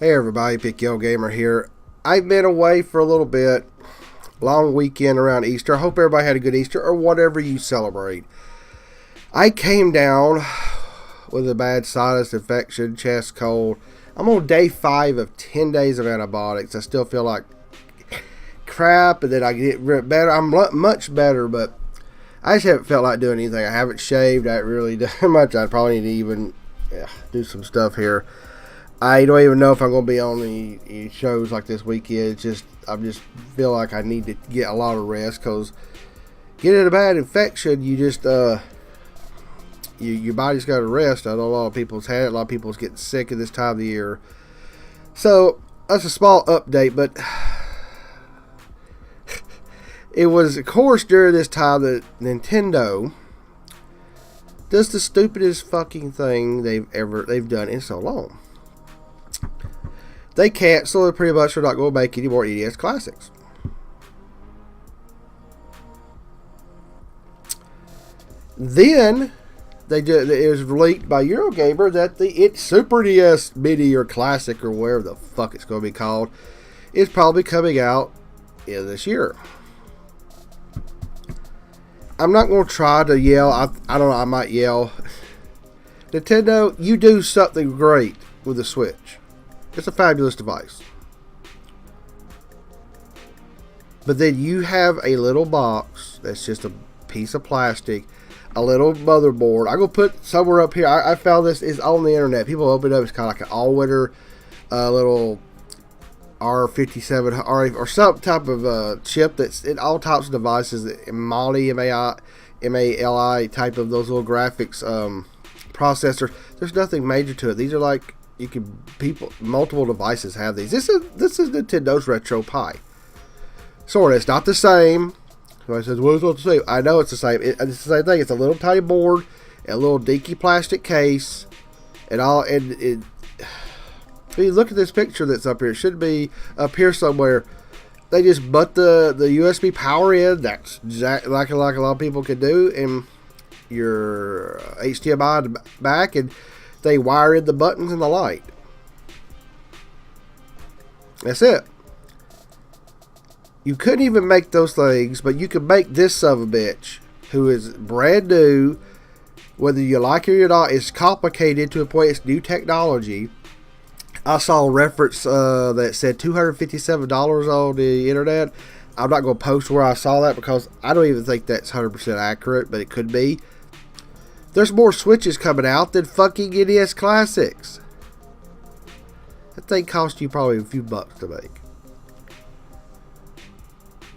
Hey everybody, Pick Yo Gamer here. I've been away for a little bit. Long weekend around Easter. I hope everybody had a good Easter or whatever you celebrate. I came down with a bad sinus infection, chest cold. I'm on day 5 of 10 days of antibiotics. I still feel like crap, and then I get better. I'm much better, but I just haven't felt like doing anything. I haven't shaved. I haven't really done much. I probably need to even do some stuff here. I don't even know if I'm going to be on the shows like this weekend. I just feel like I need to get a lot of rest, because getting a bad infection, you just your body's got to rest. I know a lot of people's had it. A lot of people's getting sick at this time of the year. So that's a small update, but it was, of course, during this time that Nintendo does the stupidest fucking thing they've done in so long. They cancel and pretty much are not going to make any more NES Classics. Then it was leaked by Eurogamer that the Super NES Mini or Classic or whatever the fuck it's going to be called is probably coming out in this year. I'm not going to try to yell. I don't know. I might yell. Nintendo, you do something great with the Switch. It's a fabulous device. But then you have a little box that's just a piece of plastic, a little motherboard. I'm going to put somewhere up here. I found this is on the internet. People open it up. It's kind of like an all-winter little R57 or some type of chip that's in all types of devices. Mali, M-A-L-I type of those little graphics processors. There's nothing major to it. These are like, multiple devices have these. This is Nintendo's Retro Pi. Sort of. It's not the same. Somebody says, well, it's not the same. I know it's the same. It's the same thing. It's a little tiny board, a little dinky plastic case, and all. And if you look at this picture that's up here, it should be up here somewhere. They just butt the USB power in. That's exactly like a lot of people can do, and your HDMI back, and they wire in the buttons and the light. That's it. You couldn't even make those things, but you could make this son of a bitch, who is brand new, whether you like it or not. It's complicated to a point. It's new technology. I saw a reference that said $257 on the internet. I'm not going to post where I saw that, because I don't even think that's 100% accurate, but it could be. There's more Switches coming out than fucking NES Classics. That thing cost you probably a few bucks to make.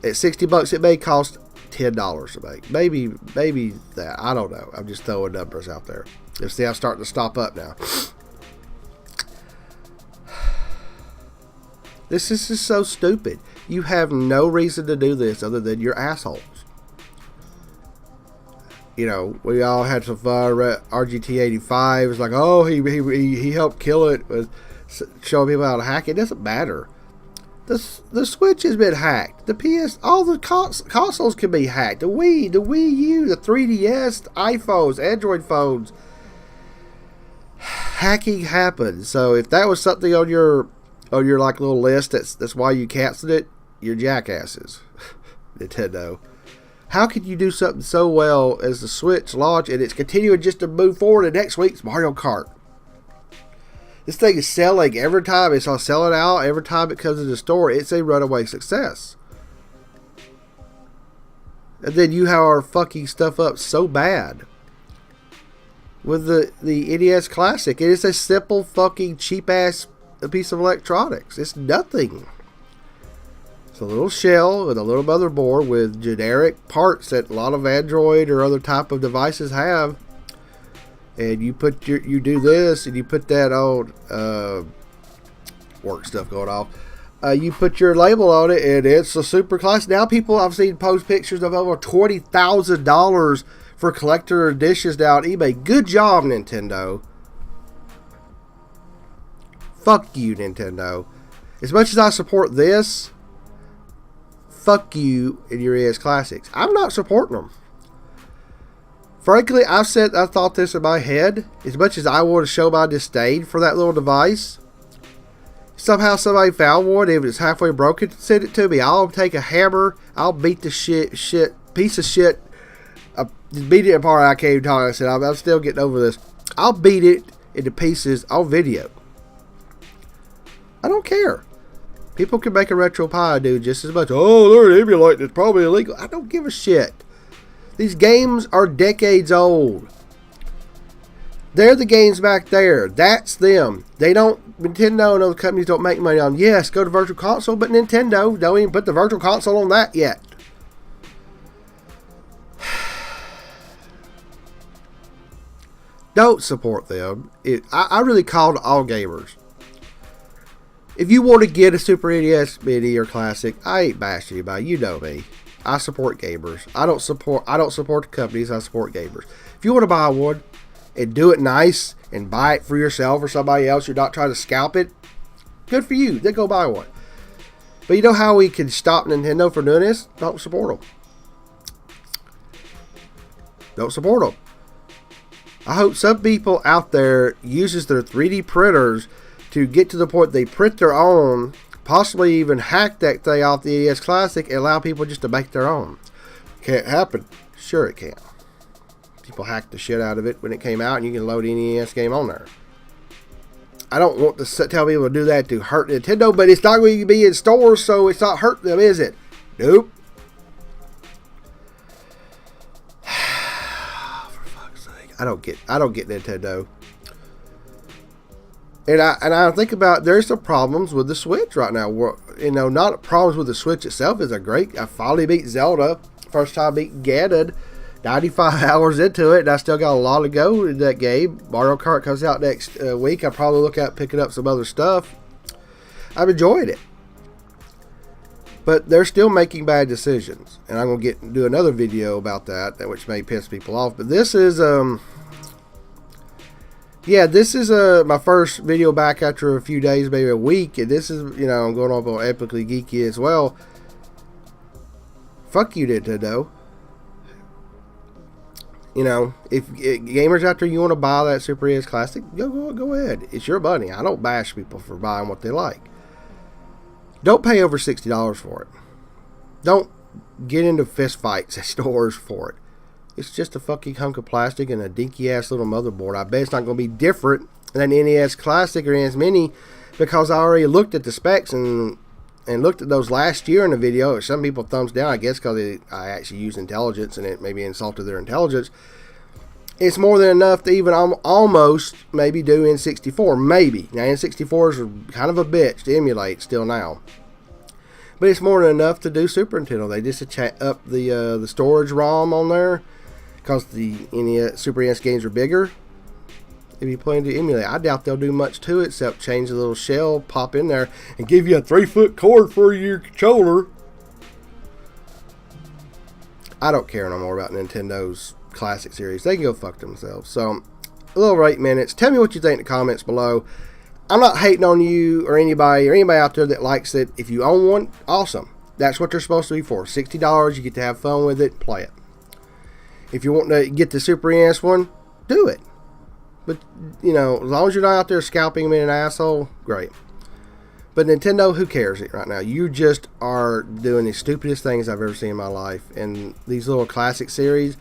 At $60, it may cost $10 to make. Maybe that. I don't know. I'm just throwing numbers out there. You see, I'm starting to stop up now. This is just so stupid. You have no reason to do this other than you're assholes. You know, we all had some fun. RGT85 was like, oh, he helped kill it with showing people how to hack it. It doesn't matter. The Switch has been hacked. The PS, all the consoles can be hacked. The Wii U, the 3DS, the iPhones, Android phones. Hacking happens. So if that was something on your like little list, that's why you canceled it, you're jackasses. Nintendo. How could you do something so well as the Switch launch, and it's continuing just to move forward, and next week's Mario Kart? This thing is selling every time. It's all selling out every time it comes to the store. It's a runaway success. And then you have our fucking stuff up so bad with the NES Classic. It is a simple fucking cheap ass piece of electronics. It's nothing. It's a little shell with a little motherboard with generic parts that a lot of Android or other type of devices have. And you do this, and you put that on work stuff going off. You put your label on it, and it's a super class. Now I've seen post pictures of over $20,000 for collector editions now on eBay. Good job, Nintendo. Fuck you, Nintendo. As much as I support this, fuck you and your NES Classics. I'm not supporting them. Frankly, I thought this in my head. As much as I want to show my disdain for that little device, somehow somebody found one, if it's halfway broken, send it to me. I'll take a hammer, I'll beat the piece of shit, beat it apart. I can't even talk. I said, I'm still getting over this. I'll beat it into pieces on video. I don't care. People can make a RetroPie do just as much. Oh, they're emulating. It's probably illegal. I don't give a shit. These games are decades old. They're the games back there. That's them. Nintendo and those companies don't make money on, yes, go to Virtual Console, but Nintendo don't even put the Virtual Console on that yet. Don't support them. I really call to all gamers. If you want to get a Super NES Mini or Classic, I ain't bashing anybody. You know me. I support gamers. I don't support the companies. I support gamers. If you want to buy one and do it nice and buy it for yourself or somebody else, you're not trying to scalp it, good for you. Then go buy one. But you know how we can stop Nintendo from doing this? Don't support them. Don't support them. I hope some people out there uses their 3D printers to get to the point they print their own, possibly even hack that thing off the NES Classic and allow people just to make their own. Can't happen. Sure it can. People hacked the shit out of it when it came out, and you can load any NES game on there. I don't want to tell people to do that to hurt Nintendo, but it's not going to be in stores, so it's not hurting them, is it? Nope. For fuck's sake. I don't get Nintendo. And I think about, there's some problems with the Switch right now. Not problems with the Switch itself. I finally beat Zelda. First time beat Ganon. 95 hours into it, and I still got a lot to go in that game. Mario Kart comes out next week. I'll probably look at picking up some other stuff. I've enjoyed it. But they're still making bad decisions. And I'm going to do another video about that, which may piss people off. But this is... this is my first video back after a few days, maybe a week, and this is, I'm going off on Epically Geeky as well. Fuck you, Nintendo. If gamers out there, you want to buy that Super NES Classic, go ahead. It's your money. I don't bash people for buying what they like. Don't pay over $60 for it. Don't get into fist fights at stores for it. It's just a fucking hunk of plastic and a dinky ass little motherboard. I bet it's not going to be different than NES Classic or NES Mini, because I already looked at the specs and looked at those last year in the video. Some people thumbs down, I guess, because I actually used intelligence and it maybe insulted their intelligence. It's more than enough to even almost maybe do N64. Maybe. Now, N64s are kind of a bitch to emulate still now. But it's more than enough to do Super Nintendo. They just up the storage ROM on there, because the Super NES games are bigger. If you plan to emulate, I doubt they'll do much to it except change the little shell, pop in there, and give you a 3-foot cord for your controller. I don't care no more about Nintendo's Classic series. They can go fuck themselves. So, a little over 8 minutes. Tell me what you think in the comments below. I'm not hating on you or anybody out there that likes it. If you own one, awesome. That's what they're supposed to be for. $60, you get to have fun with it, play it. If you want to get the Super NES one, do it. But, as long as you're not out there scalping them in an asshole, great. But Nintendo, who cares right now? You just are doing the stupidest things I've ever seen in my life. And these little classic series,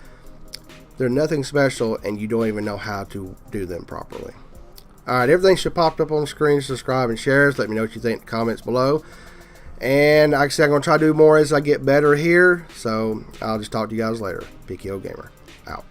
they're nothing special, and you don't even know how to do them properly. Alright, everything should pop up on the screen. Subscribe and share. Let me know what you think in the comments below. And like I said, I'm going to try to do more as I get better here. So I'll just talk to you guys later. PKO Gamer, out.